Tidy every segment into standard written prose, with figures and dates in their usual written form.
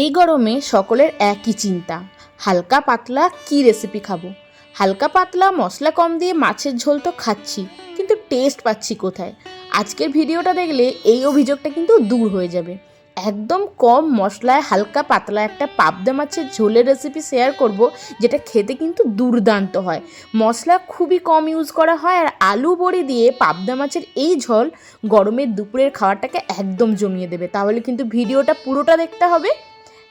এই গরমে সকলের একই চিন্তা, হালকা পাতলা কি রেসিপি খাবো। হালকা পাতলা মশলা কম দিয়ে মাছের ঝোল তো খাচ্ছি, কিন্তু টেস্ট পাচ্ছি কোথায়। আজকের ভিডিওটা দেখলে এই অভিযোগটা কিন্তু দূর হয়ে যাবে। একদম কম মশলায় হালকা পাতলা একটা পাবদা মাছের ঝোলের রেসিপি শেয়ার করব, যেটা খেতে কিন্তু দুর্দান্ত হয়। মশলা খুবই কম ইউজ করা হয়, আর আলু বড়ি দিয়ে পাবদা মাছের এই ঝোল গরমের দুপুরের খাবারটাকে একদম জমিয়ে দেবে। তাহলে কিন্তু ভিডিওটা পুরোটা দেখতে হবে।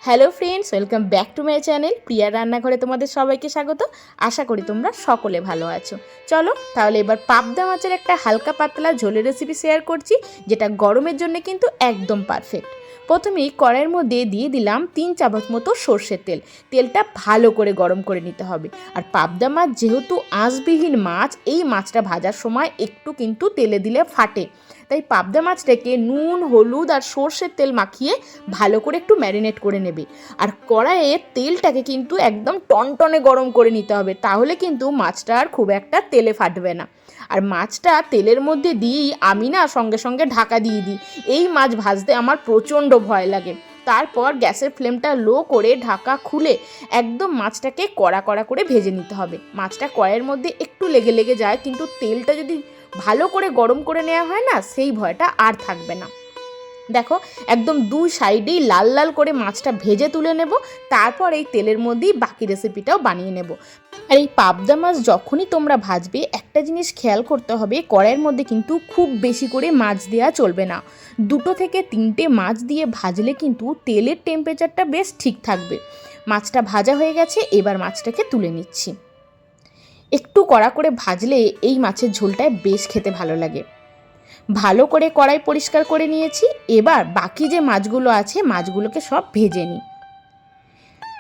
Hello friends, welcome back to my channel Priya রান্নাঘরে তোমাদের সবাইকে স্বাগত। আশা করি তোমরা সকলে ভালো আছো। চলো তাহলে এবার পাবদা মাছের একটা হালকা পাতলা ঝোলের রেসিপি শেয়ার করছি, যেটা গরমের জন্য কিন্তু একদম পারফেক্ট। প্রথমেই কড়াইয়ের মধ্যে দিয়ে দিলাম 3 চামচ মতো সর্ষের তেল। তেলটা ভালো করে গরম করে নিতে হবে। আর পাবদা মাছ যেহেতু আঁশবিহীন মাছ, এই মাছটা ভাজার সময় একটু কিন্তু তেলে দিলে ফাটে। তাই পাবদা মাছটাকে নুন, হলুদ আর সর্ষের তেল মাখিয়ে ভালো করে একটু ম্যারিনেট করে নেবে। আর কড়াইয়ে তেলটাকে কিন্তু একদম টনটনে গরম করে নিতে হবে, তাহলে কিন্তু মাছটা আর খুব একটা তেলে ফাটবে না। আর মাছটা তেলের মধ্যে দিয়েই আমি না সঙ্গে সঙ্গে ঢাকা দিয়ে দিই। এই মাছ ভাজতে আমার প্রচণ্ড ভয় লাগে। তারপর গ্যাসের ফ্লেমটা লো করে ঢাকা খুলে একদম মাছটাকে কড়া কড়া করে ভেজে নিতে হবে। মাছটা কড়াইয়ের মধ্যে একটু লেগে লেগে যায়, কিন্তু তেলটা যদি ভালো করে গরম করে নেওয়া হয় না, সেই ভয়টা আর থাকবে না। দেখো, একদম দুই সাইডেই লাল লাল করে মাছটা ভেজে তুলে নেব। তারপর এই তেলের মধ্যেই বাকি রেসিপিটাও বানিয়ে নেব। আর এই পাবদা মাছ যখনই তোমরা ভাজবে, একটা জিনিস খেয়াল করতে হবে, কড়াইয়ের মধ্যে কিন্তু খুব বেশি করে মাছ দেওয়া চলবে না। 2 থেকে 3টে মাছ দিয়ে ভাজলে কিন্তু তেলের টেম্পারেচারটা বেশ ঠিক থাকবে। মাছটা ভাজা হয়ে গেছে, এবার মাছটাকে তুলে নিচ্ছি। একটু কড়া করে ভাজলে এই মাছের ঝোলটায় বেশ খেতে ভালো লাগে। ভালো করে কড়াই পরিষ্কার করে নিয়েছি। এবার বাকি যে মাছগুলো আছে, মাছগুলোকে সব ভেজে নিই।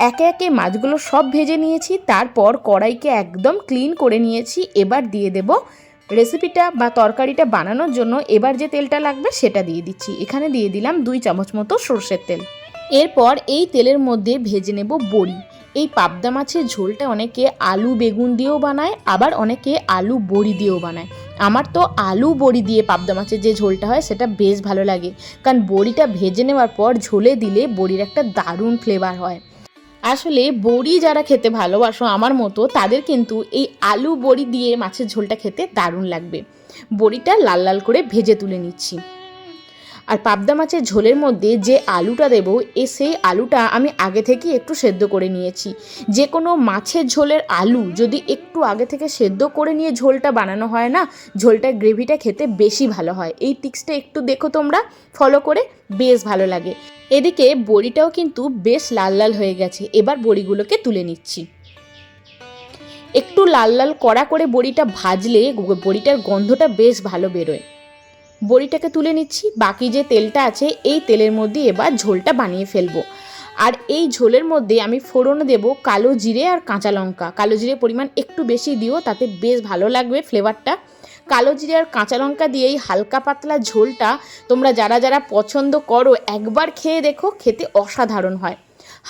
একে একে মাছগুলো সব ভেজে নিয়েছি, তারপর কড়াইকে একদম ক্লিন করে নিয়েছি। এবার দিয়ে দেব রেসিপিটা বা তরকারিটা বানানোর জন্য এবার যে তেলটা লাগবে সেটা দিয়ে দিচ্ছি। এখানে দিয়ে দিলাম 2 চামচ মতো সর্ষের তেল। এরপর এই তেলের মধ্যে ভেজে নেব বড়ি। এই পাবদা মাছের ঝোলটা অনেকে আলু বেগুন দিয়েও বানায়, আবার অনেকে আলু বড়ি দিয়েও বানায়। আমার তো আলু বড়ি দিয়ে পাবদা মাছের যে ঝোলটা হয় সেটা বেশ ভালো লাগে, কারণ বড়িটা ভেজে নেওয়ার পর ঝোলে দিলে বড়ির একটা দারুণ ফ্লেভার হয়। আসলে বড়ি যারা খেতে ভালোবাসো আমার মতো, তাদের কিন্তু এই আলু বড়ি দিয়ে মাছের ঝোলটা খেতে দারুণ লাগবে। বড়িটা লাল লাল করে ভেজে তুলে নিচ্ছি। আর পাবদা মাছের ঝোলের মধ্যে যে আলুটা দেবো, সেই আলুটা আমি আগে থেকে একটু সেদ্ধ করে নিয়েছি। যে কোনো মাছের ঝোলের আলু যদি একটু আগে থেকে সেদ্ধ করে নিয়ে ঝোলটা বানানো হয় না, ঝোলটার গ্রেভিটা খেতে বেশি ভালো হয়। এই টিক্সটা একটু দেখো তোমরা ফলো করে, বেশ ভালো লাগে। এদিকে বড়িটাও কিন্তু বেশ লাল লাল হয়ে গেছে। এবার বড়িগুলোকে তুলে নিচ্ছি। একটু লাল লাল কড়া করে বড়িটা ভাজলে বড়িটার গন্ধটা বেশ ভালো বেরোয়। বড়িটাকে তুলে নিচ্ছি। বাকি যে তেলটা আছে, এই তেলের মধ্যে এবার ঝোলটা বানিয়ে ফেলবো। আর এই ঝোলের মধ্যে আমি ফোড়নে দেব কালো জিরে আর কাঁচা লঙ্কা। কালো জিরে পরিমাণ একটু বেশি দিও, তাতে বেশ ভালো লাগবে ফ্লেভারটা। কালো জিরে আর কাঁচা লঙ্কা দিয়ে এই হালকা পাতলা ঝোলটা তোমরা যারা যারা পছন্দ করো, একবার খেয়ে দেখো, খেতে অসাধারণ হয়।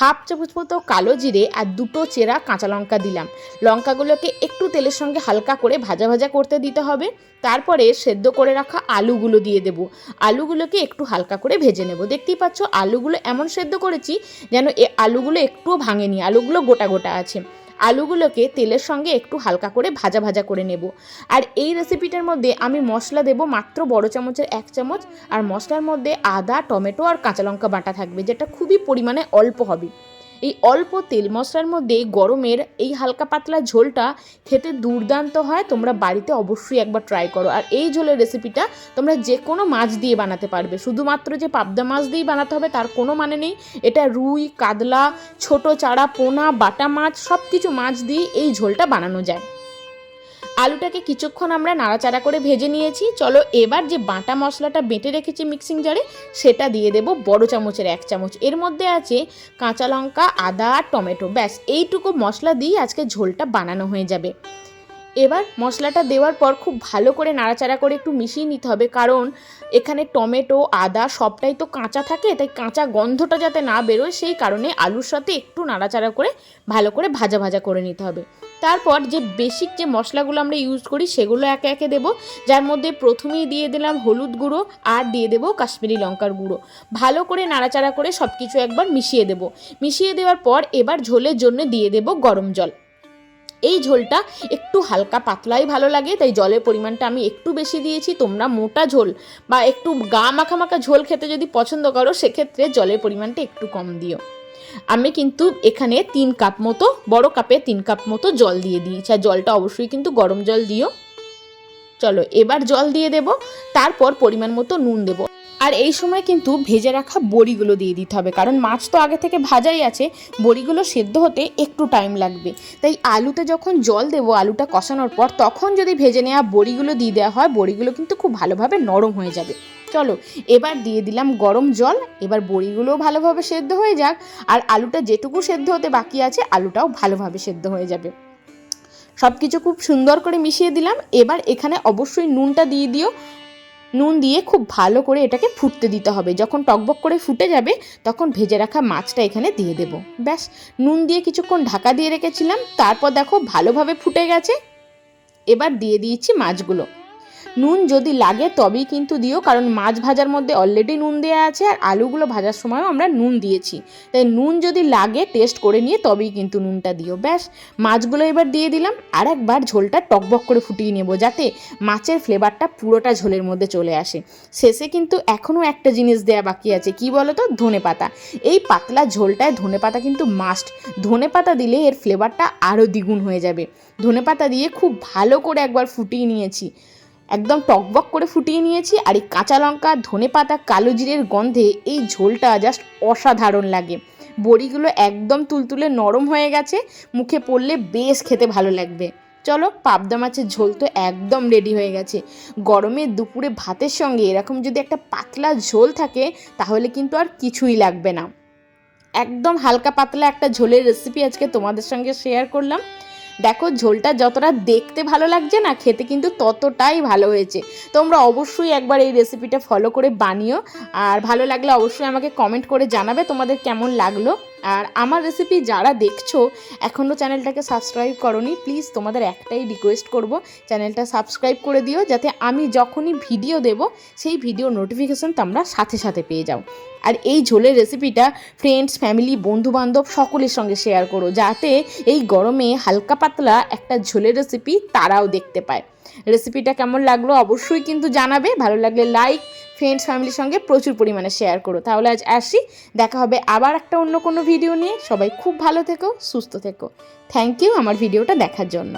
1/2 চামচ মতো কালো জিরে আর 2টো চেরা কাঁচা লঙ্কা দিলাম। লঙ্কাগুলোকে একটু তেলের সঙ্গে হালকা করে ভাজা ভাজা করতে দিতে হবে। তারপরে সেদ্ধ করে রাখা আলুগুলো দিয়ে দেব। আলুগুলোকে একটু হালকা করে ভেজে নেব। দেখতেই পাচ্ছ আলুগুলো এমন সেদ্ধ করেছি যেন আলুগুলো একটুও ভাঙেনি, আলুগুলো গোটা গোটা আছে। আলুগুলোকে তেলের সঙ্গে একটু হালকা করে ভাজা ভাজা করে নেব। আর এই রেসিপিটার মধ্যে আমি মশলা দেব মাত্র বড় চামচের 1 চামচ। আর মশলার মধ্যে আদা, টমেটো আর কাঁচা লঙ্কা বাটা থাকবে, যেটা খুবই পরিমাণে অল্প হবে। এই অল্প তেল মশলার মধ্যে গরমের এই হালকা পাতলা ঝোলটা খেতে দুর্দান্ত হয়। তোমরা বাড়িতে অবশ্যই একবার ট্রাই করো। আর এই ঝোলের রেসিপিটা তোমরা যে কোনো মাছ দিয়ে বানাতে পারবে। শুধুমাত্র যে পাবদা মাছ দিয়েই বানাতে হবে তার কোনো মানে নেই। এটা রুই, কাতলা, ছোট চারা, পোনা, বাটা মাছ, সব কিছু মাছ দিয়ে এই ঝোলটা বানানো যায়। আলুটাকে কিছুক্ষণ আমরা নাড়াচাড়া করে ভেজে নিয়েছি। চলো এবার যে বাটা মশলাটা বেটে রেখেছি মিক্সিং জারে, সেটা দিয়ে দেব বড় চামচের 1 চামচ। এর মধ্যে আছে কাঁচা লঙ্কা, আদা আর টমেটো। ব্যাস এইটুকু মশলা দিয়ে আজকে ঝোলটা বানানো হয়ে যাবে। এবার মশলাটা দেওয়ার পর খুব ভালো করে নাড়াচাড়া করে একটু মিশিয়ে নিতে হবে, কারণ এখানে টমেটো আদা সবটাই তো কাঁচা থাকে, তাই কাঁচা গন্ধটা যাতে না বেরোয় সেই কারণে আলুর সাথে একটু নাড়াচাড়া করে ভালো করে ভাজা ভাজা করে নিতে হবে। তারপর যে বেসিক যে মশলাগুলো আমরা ইউজ করি সেগুলো একে একে দেবো, যার মধ্যে প্রথমেই দিয়ে দিলাম হলুদ গুঁড়ো আর দিয়ে দেবো কাশ্মীরি লঙ্কার গুঁড়ো। ভালো করে নাড়াচাড়া করে সব কিছু একবার মিশিয়ে দেবো। মিশিয়ে দেওয়ার পর এবার ঝোলের জন্য দিয়ে দেবো গরম জল। এই ঝোলটা একটু হালকা পাতলাই ভালো লাগে, তাই জলের পরিমাণটা আমি একটু বেশি দিয়েছি। তোমরা মোটা ঝোল বা একটু গা মাখা মাখা ঝোল খেতে যদি পছন্দ করো সেক্ষেত্রে জলের পরিমাণটা একটু কম দিও। আমি কিন্তু এখানে 3 কাপ মতো, বড় কাপে 3 কাপ মতো জল দিয়ে দিয়েছি, আর জলটা অবশ্যই কিন্তু গরম জল দিও। চলো এবার জল দিয়ে দেব, তারপর পরিমাণ মতো নুন দেব। আর এই সময় কিন্তু ভেজে রাখা বড়িগুলো দিয়ে দিতে হবে, কারণ মাছ তো আগে থেকে ভাজাই আছে, বড়িগুলো সেদ্ধ হতে একটু টাইম লাগবে। তাই আলুতে যখন জল দেবো, আলুটা কষানোর পর তখন যদি ভেজে নেওয়া বড়িগুলো দিয়ে দেওয়া হয়, বড়িগুলো কিন্তু খুব ভালোভাবে নরম হয়ে যাবে। চলো এবার দিয়ে দিলাম গরম জল। এবার বড়িগুলোও ভালোভাবে সেদ্ধ হয়ে যাক, আর আলুটা যেটুকু সেদ্ধ হতে বাকি আছে আলুটাও ভালোভাবে সেদ্ধ হয়ে যাবে। সব কিছু খুব সুন্দর করে মিশিয়ে দিলাম। এবার এখানে অবশ্যই নুনটা দিয়ে দিও। নুন দিয়ে খুব ভালো করে এটাকে ফুটতে দিতে হবে। যখন টকবক করে ফুটে যাবে তখন ভেজে রাখা মাছটা এখানে দিয়ে দেব। ব্যাস, নুন দিয়ে কিছুক্ষণ ঢাকা দিয়ে রেখেছিলাম, তারপর দেখো ভালোভাবে ফুটে গেছে। এবার দিয়ে দিয়েছি মাছগুলো। নুন যদি লাগে তবেই কিন্তু দিও, কারণ মাছ ভাজার মধ্যে অলরেডি নুন দেওয়া আছে, আর আলুগুলো ভাজার সময়ও আমরা নুন দিয়েছি। তাই নুন যদি লাগে টেস্ট করে নিয়ে তবেই কিন্তু নুনটা দিও। ব্যাস, মাছগুলো এবার দিয়ে দিলাম। আর একবার ঝোলটা টকবক করে ফুটিয়ে নেব, যাতে মাছের ফ্লেভারটা পুরোটা ঝোলের মধ্যে চলে আসে। শেষে কিন্তু এখনও একটা জিনিস দেওয়া বাকি আছে, কি বলো তো? ধনেপাতা। এই পাতলা ঝোলটায় ধনেপাতা কিন্তু মাস্ট। ধনেপাতা দিলে এর ফ্লেভারটা আরও দ্বিগুণ হয়ে যাবে। ধনেপাতা দিয়ে খুব ভালো করে একবার ফুটিয়ে নিয়েছি, একদম টকবক করে ফুটিয়ে নিয়েছি। আর এই কাঁচা লঙ্কা, ধনেপাতা, কালো জিরের গন্ধে এই ঝোলটা জাস্ট অসাধারণ লাগে। বড়িগুলো একদম তুলতুলে নরম হয়ে গেছে, মুখে পড়লে বেশ খেতে ভালো লাগবে। চলো, পাবদা মাছের ঝোল তো একদম রেডি হয়ে গেছে। গরমের দুপুরে ভাতের সঙ্গে এরকম যদি একটা পাতলা ঝোল থাকে তাহলে কিন্তু আর কিছুই লাগবে না। একদম হালকা পাতলা একটা ঝোলের রেসিপি আজকে তোমাদের সঙ্গে শেয়ার করলাম। দেখো ঝোলটা যতটা দেখতে ভালো লাগছে না, খেতে কিন্তু ততটাই ভালো হয়েছে। তোমরা অবশ্যই একবার এই রেসিপিটা ফলো করে বানিও, আর ভালো লাগলে অবশ্যই আমাকে কমেন্ট করে জানাবে তোমাদের কেমন লাগলো। আর আমার রেসিপি যারা দেখছো এখনও চ্যানেলটাকে সাবস্ক্রাইব করোনি, প্লিজ তোমাদের একটাই রিকোয়েস্ট করব, চ্যানেলটা সাবস্ক্রাইব করে দিও, যাতে আমি যখনই ভিডিও দেব সেই ভিডিও নোটিফিকেশন তোমরা সাথে সাথে পেয়ে যাও। আর এই ঝোলের রেসিপিটা ফ্রেন্ডস, ফ্যামিলি, বন্ধুবান্ধব সকলের সঙ্গে শেয়ার করো, যাতে এই গরমে হালকা পাতলা একটা ঝোলের রেসিপি তারাও দেখতে পায়। রেসিপিটা কেমন লাগলো অবশ্যই কিন্তু জানাবে। ভালো লাগলে লাইক, ফ্রেন্ডস ফ্যামিলির সঙ্গে প্রচুর পরিমাণে শেয়ার করো। তাহলে আজ আসি, দেখা হবে আবার একটা অন্য কোনো ভিডিও নিয়ে। সবাই খুব ভালো থেকো, সুস্থ থেকো। থ্যাংক ইউ আমার ভিডিওটা দেখার জন্য।